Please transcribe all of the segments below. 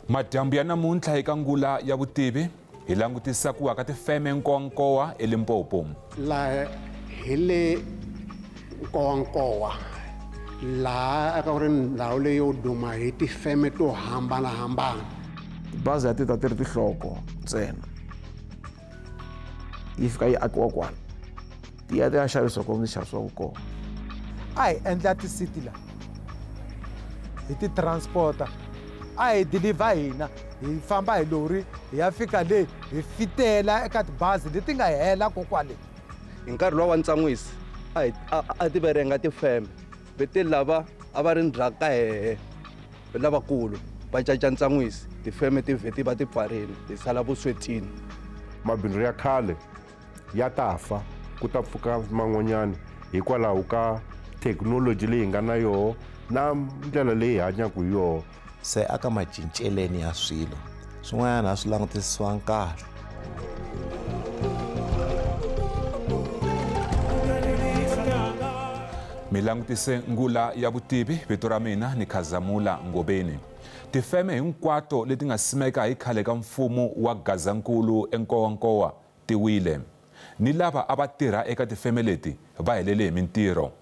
Madyambu ya namuntlha eka Ngula ya Vutivi hi langutisa ku aka tifeme nkowankowa eLimpopo. La hele nkowankowa la aka ku ri ndhawu leyi yo duma hi tifeme to hambanahambana. Bazi ya ti ri tihloko ntsena yi fika yi akiwa kwala ti ya xavisiwa ko xavisiwaka kona. A hi endla tisiti la hi ti transporta a hi deliver hina hi famba hi lori hi ya fika le hi fitela eka tibazi leti nga hela kokwale. Hi nkarhi lowa ntsan'wisi a ti verenga tifeme veti lava a va ri ndzhaka hehe lavakulu va caca ntsan'wisi tifeme ti vheti va ti pfarile hi sala vuswetini. Mabindzu ya khale ya ta fa ku ta pfuka man'wanyana hikwalaho ka thekinoloji leyi nga na yoho na ndlela leyi hanyaka hi yoho. Se aka macinceleni ya swilo swin'wana a swi langutisiwa nkarhi. Mi langutise Ngula ya Vutivi, vito ra mina ni Khazamula Ngobeni. Tifeme hinkwato leti nga simeka hi khale ka mfumo wa Gazankulu enkowankowa ti wile. Ni lava a va tirha eka tifeme leti va helele hi mintirho.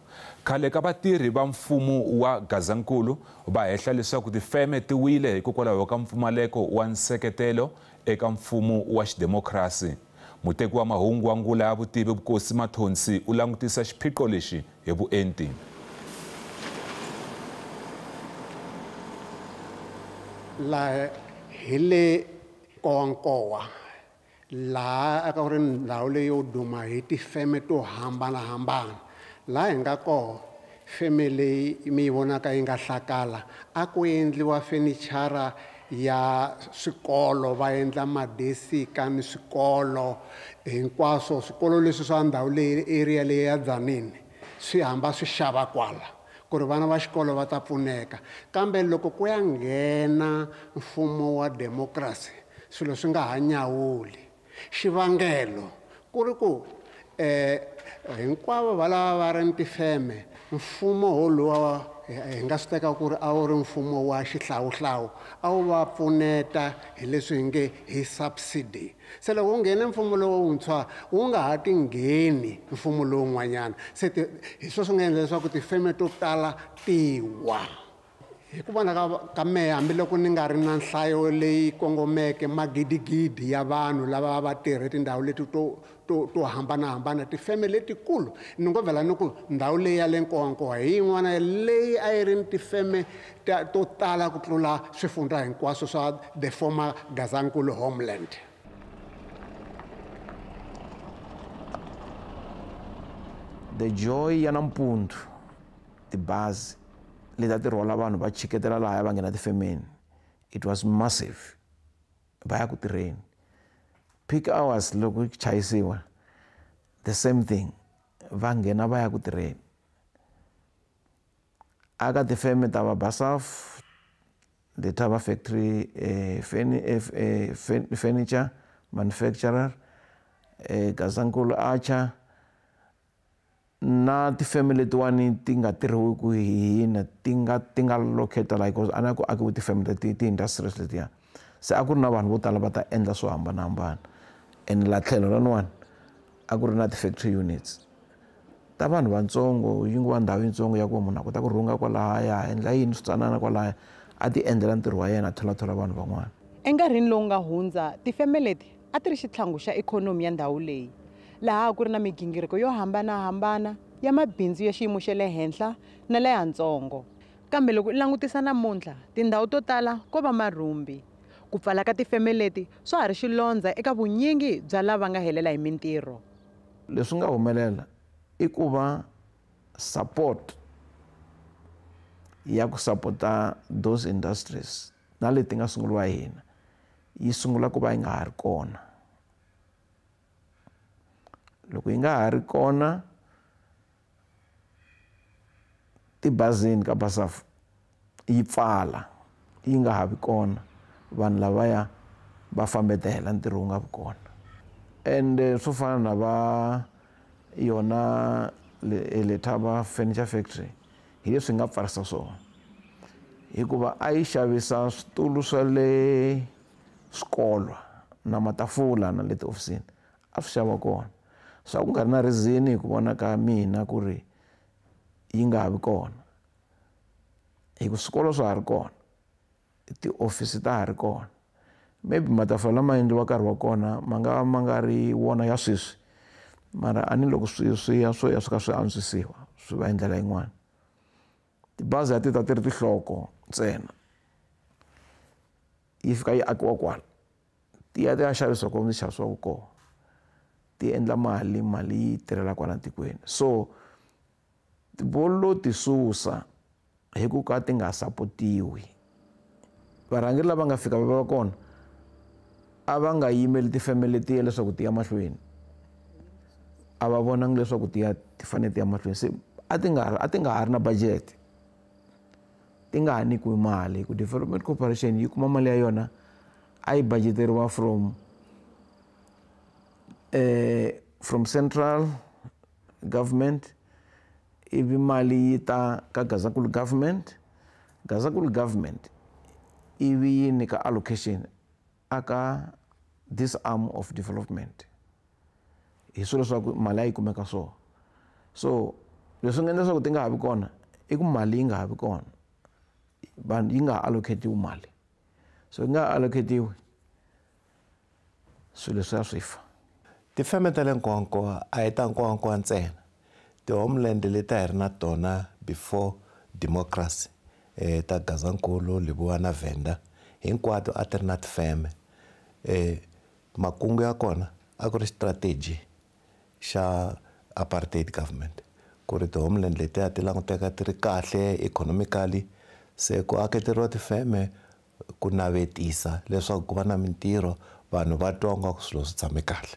Khale ka vatirhi va mfumo wa Gazankulu va hehla leswaku tifeme ti wile hikokwalaho ka mpfumaleko wa nseketelo eka mfumo wa xidemokirasi. Muteki wa mahungu wa Ngula ya Vutivi Vukosi Mathonsi u langutisa xiphiqo lexi hi vuenti. La hele nkowankowa la aka ku ri ndhawu leyi yo duma hi tifeme to hambanahambana. La hi nga koho feme leyi mi yi vonaka yi nga hlakala a ku endliwa fenichara ya swikolo va endla madesika ni swikolo hinkwaswo swikolo leswi swa ndhawu leyi area leyi ya Dzanini swi hamba swi xava kwala ku ri vana va xikolo va ta pfuneka. Kambe loko ku ya nghena mfumo wa democracy swilo swi nga ha nyawuli. Xivangelo ku ri ku hinkwavo va lava va ri ni tifeme mfumo wolowa hi nga swi teka ku ri a wu ri mfumo wa xihlawuhlawu a wu va pfuneta hi leswi hi nge hi subsidy. Se loko wu nghene mfumo lowuntshwa wu nga ha ti ngheni mfumo lowun'wanyana se hi sweswo swi nga endla leswaku tifeme to tala ti wa. Hi ku vona ka mehe hambiloko ni nga ri na nhlayo leyi kongomeke magidigidi ya vanhu lava va tirha tindhawu leti to hambanahambana tifeme letikulu ni ngo vhela ni ku ndhawu leyi ya le nkowankowa hi yin'wana leyi a yi ri ni tifeme to tala ku tlula swifundza hinkwaswo swa the former Gazankulu homeland. The joy ya nampundzu tibazi leta ti rhwala vanhu va chiketela laha va nghena tifemeni it was massive va ya ku tirheni. Peak hours loko chayisiwa the same thing va nghena va ya ku tirheni. Aka tifeme ta va Basaf leta va factory furniture manufacturer Gazankulu Archer na tifeme letiwani ti nga tirhiwiku hi hina ti nga locate la because ana ku akiwa tifeme ti industries letiya. Se a ku ri na vanhu vo tala va ta endla swo hambanahambana and la tlhelo rin'wana a ku ri na ti-factory units ta vanhu vantsongo yin'wana ndhawu yintsongo ya ku munhu a kota ku rhunga kwalahaya endla yini switsanana kwalahaya a ti endlela ntirho wa yena a thola vanhu van'wana. Enkarhini lowu nga hundza tifeme leti a ti ri xitlhangu xa ikhonomi ya ndhawu leyi laha ku ri na migingiriko yo hambanahambana ya mabindzu ya xiyimo xa le henhla na le hantsongo. Kambe loko i langutisa namuntlha tindhawu to tala ko va marhumbi. Ku pfala ka tifeme leti swa ha ri xilondza eka vunyingi bya lava nga helela hi mintirho. Leswi nga humelela i ku va support ya ku supporta those industries na leti nga sunguliwa hi hina yi sungula ku va yi nga ha ri kona. Loko yi nga ha ri kona tibazini ka Basaf yi pfala yi nga ha vi kona vanhu lavaya va fambetela ntirho wu nga vi kona. And swo fana na va yona le Thaba furniture factory hi leswi nga pfarisa swona hikuva a yi xavisa switulu swa le swikolo na matafula na le tihofisini a swi xava kona. So ku nga ri na reason hi ku vona ka mina ku ri yi nga ha vi kona, hi ku swikolo swa ha ri kona, tiofisi ta ha ri kona. Maybe matafula lama endliwa nkarhi wa kona ma nga ri wona ya sweswi, mara a ni loko swi ya swo ya swi ka swi antswisiwa swi va hi ndlela yin'wana. Tibazi a ti ta ti ri tinhloko ntsena, yi fika yi akiwa kwala, ti ya xavisiwa kona ti xavisiwaka kona, ti endla mali yi tirhela kwala tikweni. So tibolo ti susa hi ku ka ti nga sapotiwi. Varhangeri lava nga fika va kona a va nga yimeli tifemele ti ya leswaku ti ya mahlweni, a va vonangi leswaku ti fanele ti ya mahlweni. Se a ti nga ha ri na budget, ti nga ha nyikiwi mali, ku Development Corporation yi kuma mali ya yona a yi budgeteriwa from central government, ivi mali yi ta ka Gazankulu government ivi yi nyika allocation aka this arm of development. Hi swilo swa ku mali yi kumeka so leswi nga endla leswaku ti nga ha vi kona i ku mali yi nga ha vi kona, yi nga allocatiwi mali. So yi nga allocatiwi swilo leswi swi fa. Tifeme ta le Nkowankowa a hi ta Nkowankowa ntsena, ti-homeland leti a hi ri na tona before democracy ta Gazankulu, Lebowa na Venda hinkwato a ti ri na tifeme. Makungu ya kona a ku ri strategy xa apartheid government ku ri ti-homeland leti a ti languteka ti ri kahle economically, se ku aketeriwa tifeme ku navetisa leswaku ku va na mintirho, vanhu va twa ku swilo swi tshame kahle.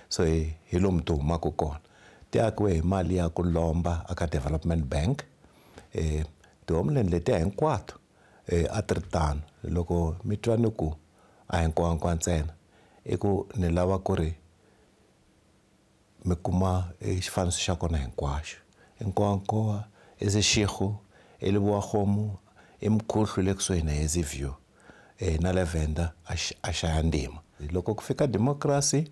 So hi lomu ti humaka kona, ti akiwe hi mali ya ku lomba aka Development Bank. Ti-homeland leti hinkwato a ti ri tano. Loko mi twa ni ku a hi Nkowankowa ntsena i ku ni lava ku ri mi kuma xifaniso xa kona hinkwaxo. Nkowankowa i Seshego, i Lebowa Kgomo, i Mkhuhlu le kusuhi na Hazyview na le Venda a xaya ndima. Loko ku fika democracy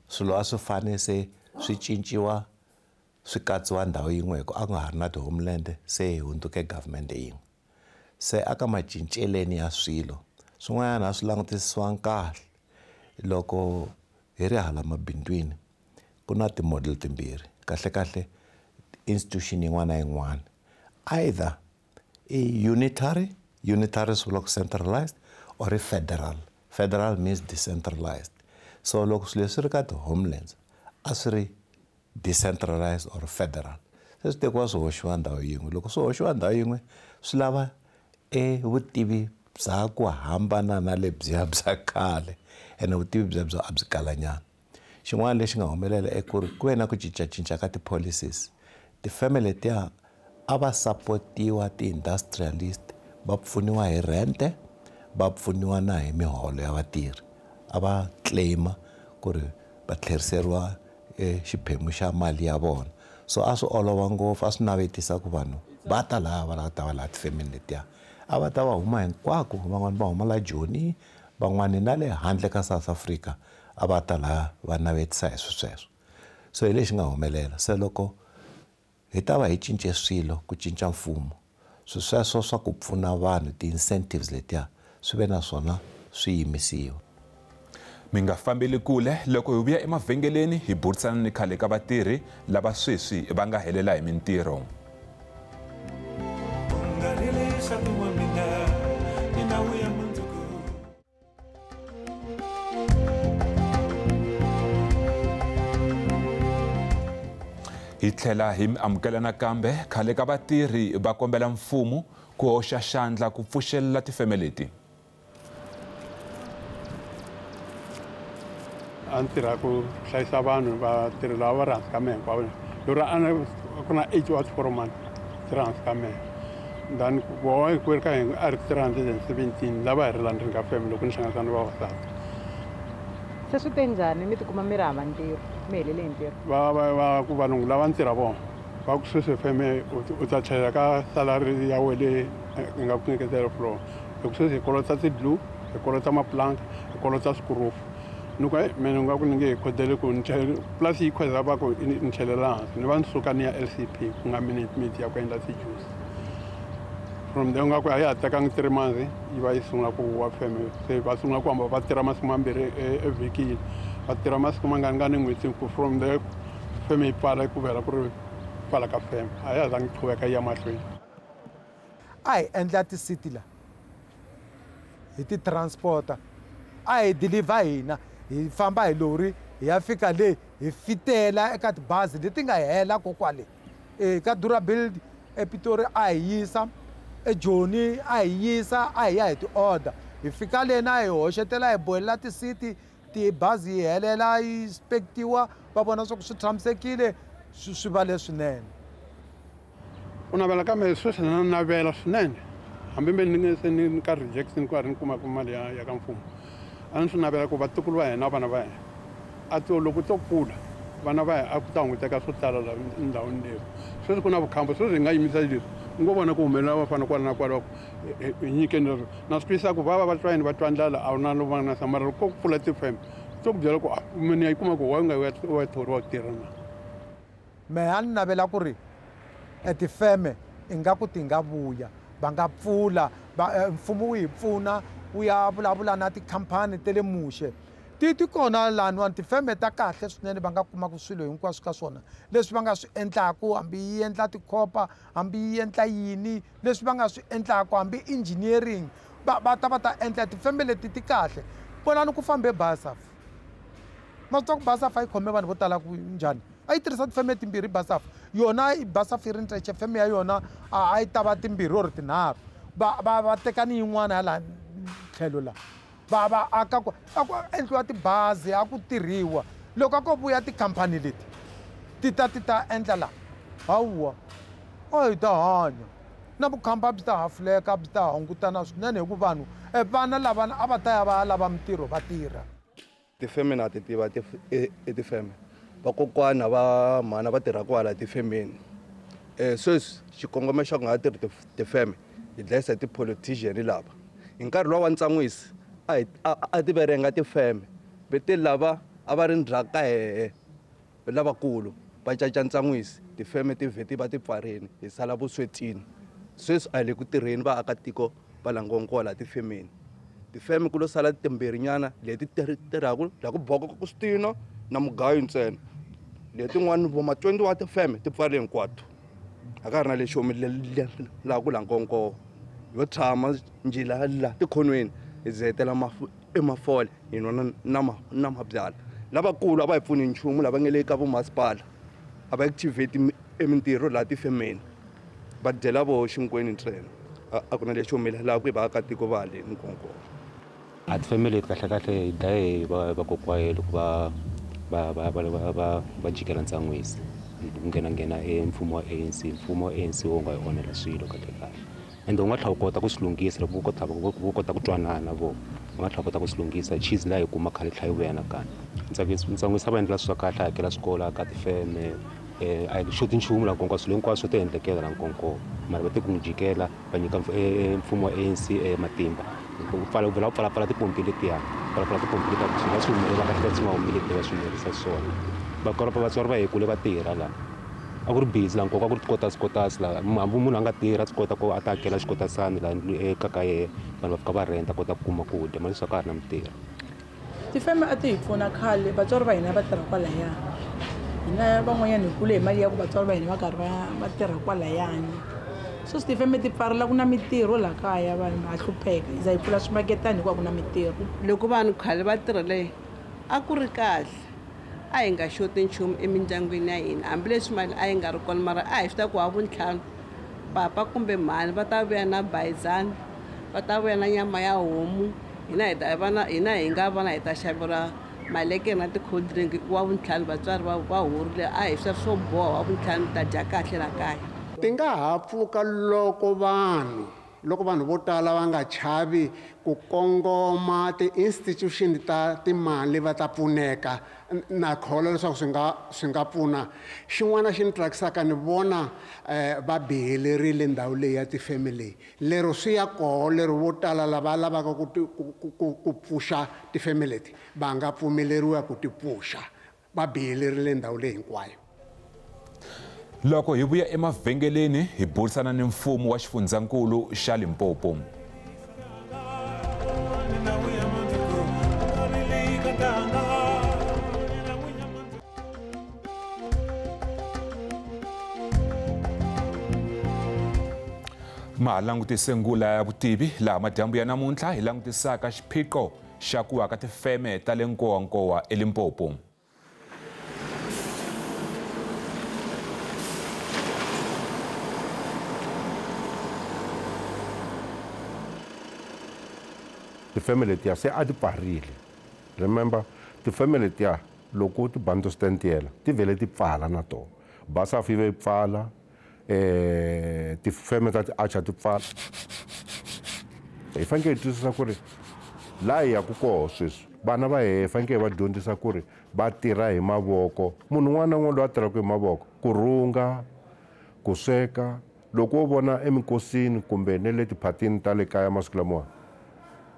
swilo a swi fane se swi cinciwa swi katsiwa ndhawu yin'we hi ku a nga ha ri na ti-homeland, se hi hundzuke government yin'we. Se aka macinceleni ya swilo swin'wana a swi langutisiwanga kahle. Loko hi ri hala mabindwini ku na ti-model timbirhi kahle institution yin'wana na yin'wana, either i unitary swi vula ku centralized, or i federal means decentralized. So loko swilo leswi ri ka ti-homelands a swi ri decentralized or federal, se swi tekiwa swi hoxiwa ndhawu yin'we. Loko swi hoxiwa ndhawu yin'we swi lava vutivi bya ku hambana na lebyiya bya khale, ene vutivi bya a byi kalanyana. Xin'wana lexi nga humelela ku ri ku ve na ku cincacinca ka ti-policies. Tifeme letiya a va sapotiwa ti-industrialist, va pfuniwa hi rente, va pfuniwa na hi miholo ya vatirhi. A va claima ku ri va tlheriseriwa xiphemu xa mali ya vona. So a swi olova ngopfu, a swi navetisa ku vanhu va ta laha va ta va laha tifemeni letiya. A va ta va huma hinkwako, van'wani va huma la Joni, van'wani na le handle ka South Africa a va ta laha va navetisa hi sweswo. So hi lexi nga humelela. Se loko hi ta va hi cince swilo, ku cinca mfumo, sweswo swa ku pfuna vanhu, ti-incentives letiya swi ve na swona swi yimisiwa. Mi nga fambeli kule, loko hi vuya emavhengeleni hi burisana ni khale ka vatirhi lava sweswi va nga helela hi mintirho. Hi tlhela hi amukela nakambe khale ka vatirhi va kombela mfumo ku hoxa xandla ku pfuxelela tifeme leti. A ni tirha ku hlayisa vanhu vatirhi lava va ri hansi ka mehe hinkwavo. Lero ku na 8 wa swiforomani ti ri hansi ka mehe. Then voho hi ku ri ka hina a ri 317 lava hi ri la ndzeni ka feme loko ni hlanganisa ni vavasati. Se swi te njhani mi tikuma mi ri hava ntirho, mi helele hi ntirho? Va ku vanhu lava ni tirha vona va ku sweswi feme u ta chela ka salary ya wele hi nga ku nyiketela floor loko sweswi hi kolota ti-blue hi kolota maplanka hi kolota swikurufu ni ku mina ni nga ku ni nge hi khodele ku plus yi khweza va ku ni chelela hansi ni va ni suka ni ya LCP ku nga minute ya ku endla ti-juice from there nga ku a ya ha tekangi 3 months yi va yi sungula ku wa feme se va sungula ku hamba va tirha masiku mambirhi evhikini va tirha masiku mangani n'hwetini ku from there feme yi pfala ku vela ku ri pfala ka feme a ya zangi qhuveka yi ya mahlweni a hi endla ti-city la hi ti-transporta a hi deliver hina hi famba hi lori hi ya fika le hi fitela eka tibazi leti nga hela kokwale ka durability ePitori a hi yisa eJoni a hi yisa a hi ya hi ti-order hi fika lena hi hoxetela hi bohelela ti-city tibazi yi helela yi inspektiwa va vona swa ku swi tshamisekile swi va leswinene u navela kambe sweswi na navela swinene hambi mbe ni nge se ni ka rejection ku a ri ni kumaka mali ya ka mfumo a ni swi navela ku vatukulu va hina vana va hina a to loko to kula vana va hina a ku ta hunguteka swo tala laha ndhawini leyi sweswi ku na vukhamba sweswi hi nga yimisa leswi u ngo vona ku humelela vafana kwala na kwala hi nyikeni leswi na swi twisisa ku va twa yini va twa ndlala a wu na lovanasa mara loko ko pfula tifeme to ku byela ku mina yi kuma ku wa nga wa thoriwa ku tirha na me a ni navela ku ri tifeme ingaku ti nga vuya va nga pfula mfumo wu hi pfuna wu ya vulavula na tikhampani ta le muxe ti kona laniwani tifeme ta kahle swinene va nga kumaka swilo hinkwaswo ka swona leswi va nga swi endlaku hambi yi endla tikhopa hambi yi endla yini leswi va nga swi endlaku hambi engineering va ta endla tifeme leti ti kahle vonani ku fambe basaf ma swi twa ku basaf a yi khome vanhu vo tala ku njhani a yi tirhisa tifeme timbirhi basaf yona basaf yi ri ntswexe feme ya yona a yi ta va timbirhi or tinharhu va teka ni yin'wana ya laha tlhelo la va aka ku endliwa tibazi a ku tirhiwa loko a ko vuya tikhampani leti ti ta endla laha hawuwa a hi ta hanya na vukhamba byi ta hafuleka byi ta hungutana swinene hi ku vanhu vana lavana a va ta ya va lava mintirho va tirha tifeme na ti tiva tifeme vakokwana va mhana va tirha kwala tifemeni sweswi xikongomelo xa ku nga tirhi tifeme hi dlayisa ti-politician lava hi nkarhi luwa wa ntsan'wisi a ti verenga tifeme vete lava a va ri ndzhaka hehe lavakulu va caca ntsan'wisi tifeme tivheti va ti pfarini hi sala vuswetini sweswi a hi le ku tirheni vaakatiko va langongola laha tifemeni tifeme ku lo sala timbirhinyana leti tirhaku la ku boka ku switina na mugayo ntsena letin'wana voma 20 wa tifeme ti pfale hinkwato a ka ri na lexi laha ku langongola yo tshama njila laha tikhonweni hi zetela emafole hi nwa na mabyala lavakulu a va hi pfuni nchumu lava nge le ka vomasipala a va activate emintirho laha tifemeni va dyela vo xinkweni ntsena a ku na lexi humelelaka hi vaakatiko va haleni nkonkomo a tifeme leti kahlekahle hi dlaye vakokwaye loko va jikela ntsan'wisi ku nghena mfumo wa ANC wo nga hi onhela swilo kahlekahle ende u nga tlhela u kota ku swi lunghisa loko vo kota ku twanana na vona u nga tlhela kota ku swi lunghisa cheese laha hi kuma khale tlhela yi vuya nakambe ntsan'wisi a va endlela swi swa kahle a hakela swikola ka tifeme a hi xoti nchumu laha nkonkomo swilo hinkwaswo swi ta endlekela laha nkonkomo mara va te ku n'wi jikela va nyika mfumo wa ANC matimba vhela u pfalapfala tipompi letiyani pfalapfala tipompi letiya swi nga swi humelela kahle swi nga humeleli va swi humelerisa swona vatswari va hekule va tirha laha a ku ri busy laha nkoka a ku ri tikotasi laha hambi munhu a nga tirhi a swi kota ku a ta hakela xikotasani laha eka ka yena vanhu va fika va renta kota ku kuma ku dya mali leswaku a ri na mintirho tifeme a ti hi pfuna khale vatswari va hina va tirha kwalayani hina van'wanyana hi kule hi mali ya ku vatswari va hina va karhi va tirha kwalayani sweswi tifeme ti pfarela ku na mintirho laha kaya vanhu va hlupheka hi za hi pfula swimaketani hikuva ku na mintirho loko vanhu khale va tirhile a ku ri kahle a hi nga xoti nchumu emindyangwini ya hina hambileswi mali a yi nga ri kona mara a hi swi ta ku ha vuntlhanu papa kumbe mhani va ta vuya na bayizani va ta vuya na nyama ya homu hina hi nga vana hi ta xaveriwa malekere na ti-cold drink wa vuntlhanu vatswari va horile a hi swa swo boha wa vuntlhanu ta dya kahle la kaya ti nga ha pfuka loko vanhu loko vanhu vo tala va nga chavi ku kongoma ti-institution ta timali va ta pfuneka na kholwa leswaku swi nga pfuna xin'wana xi ni tsakisaka ni vona va bihelerile ndhawu leyi ya tifamily lero swi ya koho lero vo tala lava lavaka ku pfuxa tifamily leti va nga pfumeleriwa ku ti pfuxa va bihelerile ndhawu leyi hinkwayo. Loko hi vuya emavhengeleni hi burisana ni mfumo wa xifundzankulu xa Limpopo. Ma langutise Ngula ya Vutivi laha madyambu ya namuntlha hi langutisaka xiphiqo xa ku aka tifeme ta le Nkowankowa eLimpopo. Tifeme letiya se a ti pfarile. Remember, tifeme letiya loko ti bando stentiyela ti vele ti pfala na tona. Basa fi ve pfala, tifeme ta ti acha ti pfala. Hi fanele hi twisisa ku ri laha hi yaku koho sweswi vana va hi fanele va dyondzisa ku ri va tirha hi mavoko. Munhu un'wana na un'wana loyi a tirhaka hi mavoko ku rhunga, ku sweka. Loko wo vona eminkosini kumbe ne le tiphatini ta le kaya masiku lamawa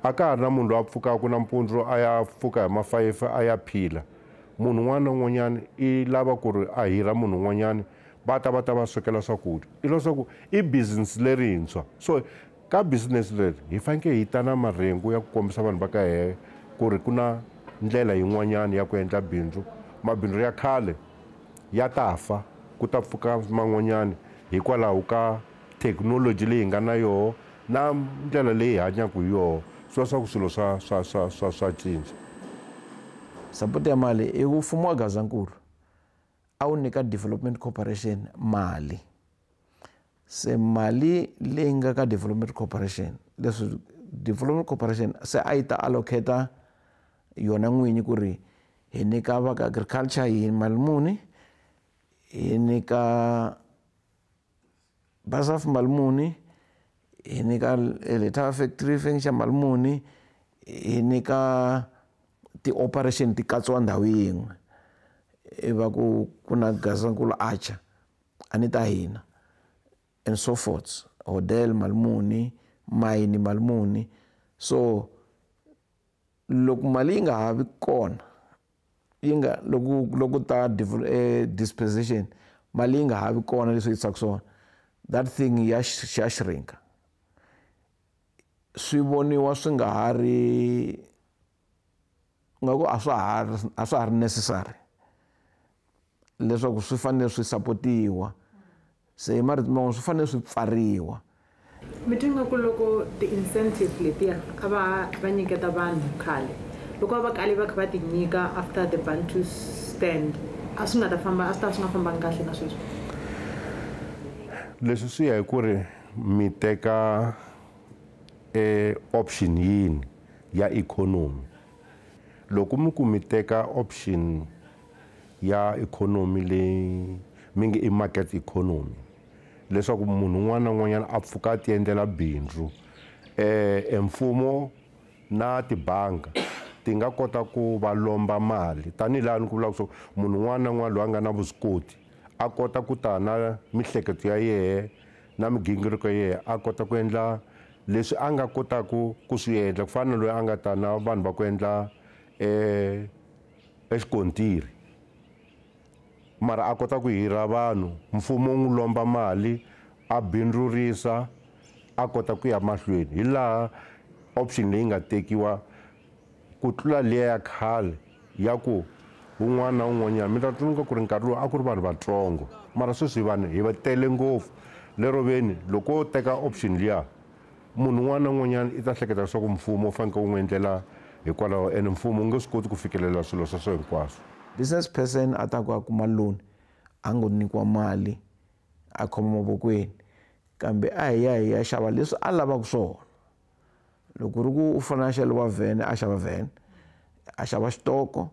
a ka ha ri na munhu loyi a pfukaka nampundzu a ya pfuka hi ma-5 a ya phila. Munhu un'wana na un'wanyana i lava ku ri a hira munhu un'wanyana va ta va swekela swakudya. I leswaku i business lerintshwa. So ka business leri hi fanele hi ta na marhengu ya ku kombisa vanhu va ka hina ku ri ku na ndlela yin'wanyana ya ku endla bindzu. Mabindzu ya khale ya ta fa ku ta pfuka man'wanyana hikwalaho ka thekinoloji leyi nga na yoho na ndlela leyi hanyaka hi yoho. Swa swilo swa cinca. Support ya mali i mfumo wa Gazankulu a wu nyika Development Corporation mali. Se mali leyi nga ka Development Corporation leswi Development Corporation se a yi ta allocata yona n'winyi ku ri hi nyika va ka agriculture hi mali muni, hi nyika Basaf mali muni, hi nyika Letaba Factory furniture mali muni, hi nyika ti-operation ti katsiwa ndhawu yin'we. Va ku na Gazankulu Archer a ni ta hina and so forth, hotel mali muni, mine mali muni. So loko mali yi nga ha vi kona yi nga loko ta disposition mali yi nga ha vi kona leswi yi tsaka swona, that thing ya shrinka. Swi voniwa swi nga ha ri ngaku a swa ha ri necessary leswaku swi fanele swi sapotiwa. Se marito man'wana swi fanele swi pfariwa. Mi twa ingaku loko ti-incentive letiya a va nyiketa vanhu khale loko va kale va kha va ti nyika after the bantu stand a swi nga ta famba, a swi nga fambangi kahle na sweswi? Leswi swi ya hi ku ri mi teka option yini ya economy. Loko mi teka option ya economy leyi mi nge i market economy leswaku munhu un'wana na un'wanyana a pfuka a ti endlela bindzu, mfumo na tibanga ti nga kota ku va lomba mali tanihi laha ni ku vulaka leswaku munhu un'wana na un'wana loyi a nga na vuswikoti a kota ku ta na mihleketo ya yehe na migingiriko ya yehe a kota ku endla leswi a nga kotaku ku swi endla, ku fana na loyi a nga ta na vanhu va ku endla exikontiri mara a kota ku hira vanhu, mfumo wu n'wi lomba mali a bindzurisa a kota ku ya mahlweni. Hi laha option leyi nga tekiwa ku tlula liya ya khale ya ku un'wana na un'wanyana mi ta tsundzuka ku ri nkarhi lowu a ku ri vanhu vatsongo mara sweswi vanhu hi va tele ngopfu. Lero veni loko wo teka option liya munhu un'wana na un'wanyana i ta hleketa leswaku mfumo wu fanele wu n'wi endlela hikwalaho ene mfumo wu nge swi koti ku fikelela swilo sweswo hinkwaswo. Business person a ta ku a kuma loan a ngo nyikiwa mali a khoma mavokweni kambe a hi ya xava leswi a lavaka swona. Loko ri ku u fanele a xava vhene a xava vhene, a xava xitoko,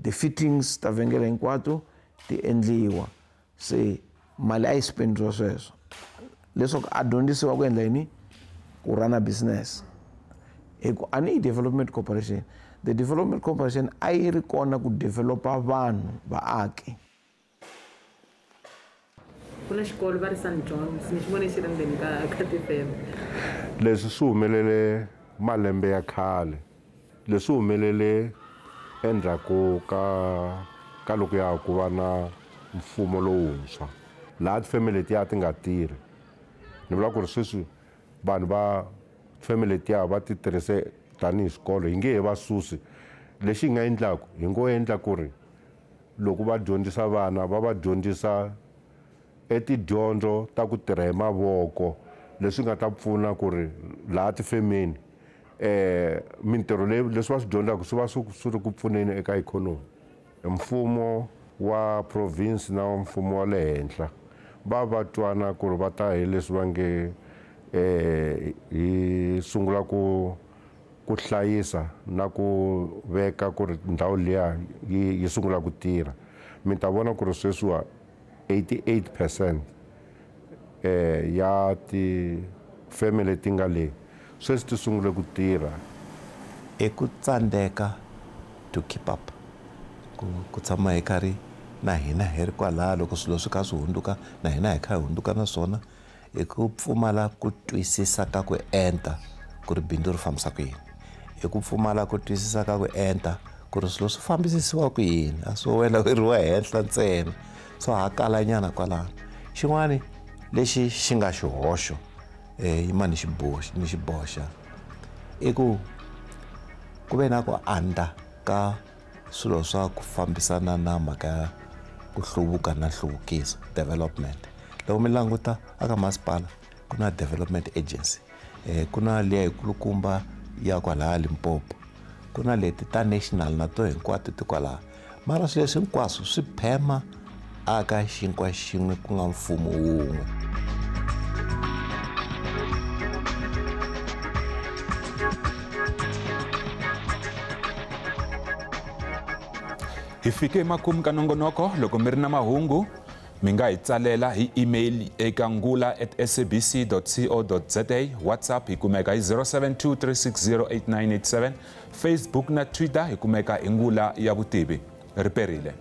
the fittings ta vhengele hinkwato ti endliwa. Se mali a yi spendiwa sweswo leswaku a dyondzisiwa ku endla yini ku run a business. A ni development corporation, the development corporation a yi ri kona ku developa vanhu vaaki. Kuna xikolo va ri St. John's ni xi vone xi ri ndzeni ka tifeme. Leswi swi humelele malembe ya khale, leswi humelele endzhaku ka loko ya ku va na mfumo lowuntshwa laha tifeme letiya ti nga tirhi. Ni vula ku ri sweswi vanhu va family letiya va ti tirhise tanihi xikolo, hi nge he va susi. Lexi hi nga endlaku hi ngo endla ku ri loko va dyondzisa vana va dyondzisa tidyondzo ta ku tirha hi mavoko, leswi nga ta pfuna ku ri laha tifemeni mintirho leswi va swi dyondzaka swi va swi ri ku pfuneni eka ikhonomi. Mfumo wa province na mfumo wa le henhla va twana ku ri va ta hi leswi va nge hi sungula ku hlayisa na ku veka ku ri ndhawu liya yi sungula ku tirha. Mi ta vona ku ri sweswiwa 88% ya tifemele ti nga le sweswi ti sungule ku tirha. I ku tsandeka to keep up, ku tshama hi karhi na hina hi ri kwalaha loko swilo swi kha swi hunduka na hina hi kha hi hunduka na swona. I ku pfumala ku twisisa ka ku enta ku ri bindzu ri fambisa ku yini. I ku pfumala ku twisisa ka ku enta ku ri swilo swi fambisisiwa ku yini, a swo wela weriwa henhla ntsena, swo hakalanyana kwalano. Xin'wana lexi xi nga xihoxo yima ni xi boxa i ku ve na ku andza ka swilo swa ku fambisana na mhaka ya ku hluvuka na nhluvukiso, development. Loko mi languta aka masipala ku na development agency, ku na liya yikulukumba ya kwalaha Limpopo, ku na leti ta national na to hinkwato ti kwalaha. Mara swilo leswi hinkwaswo swi phema aka xinkwa xin'we ku nga mfumo wun'we. Hi fike emakumu ka nongonoko. Loko mi ri na mahungu mi nga hi tsalela hi email eka ngula@sabc.co.za. WhatsApp hi kumeka hi 072 360 8987. Facebook na Twitter hi kumeka hi Ngula ya Vutivi. Riperile.